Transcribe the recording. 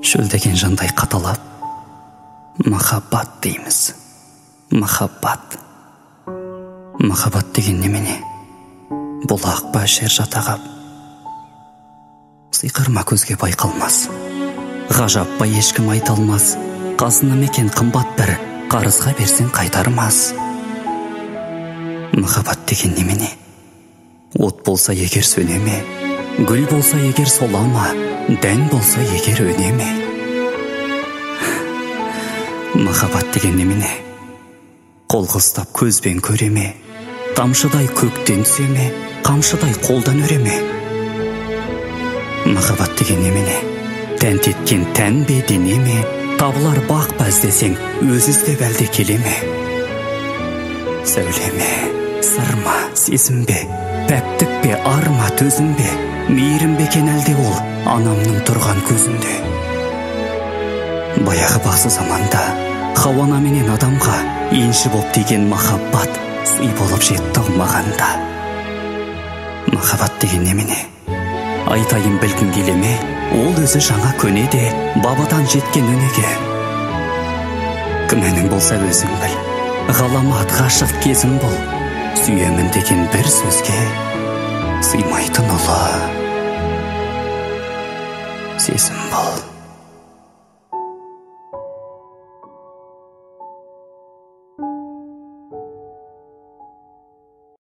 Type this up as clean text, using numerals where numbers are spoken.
шөлдеген жандай қаталап, махаббат дейміз. Махаббат. Махаббат деген немене? Бұлақ па жер жатағап? Сиқырма көзге байқалмас, ғажап па ешкім айталмас. Қазына мекен қымбат бір, қарызға берсең қайтармас. Махаббат деген немене? От болса егер сөнеме, гүл болса егер солама, дән болса егер өнеме. Махаббат деген немене? Қол қыстап көзбен көреме, тамшыдай көктен түсеме, қамшыдай қолдан өреме. Махаббат деген немене? Тән теткен тән бе денеме, табылар бақ па іздесең, өз іздеп әлде келеме. Сәулеме, сырма, сезім бе, пәктік пе, арма, төзім бе, мейірім бекен әлде ол анамның тұрған көзінде. Баяғы бақсы заманда Хауана менен адамға енші боп деген махаббат сый болып жетті мағанда. Махаббат деген немене? Айтайын білгің келеме, ол өзі жаңа көне де бабадан жеткен өнеге. Күмәнің болса өзің біл, ғаламат ғашық кезім бұл, сүйемін деген бір сөзге сыймайтын ұлы сезім бұл.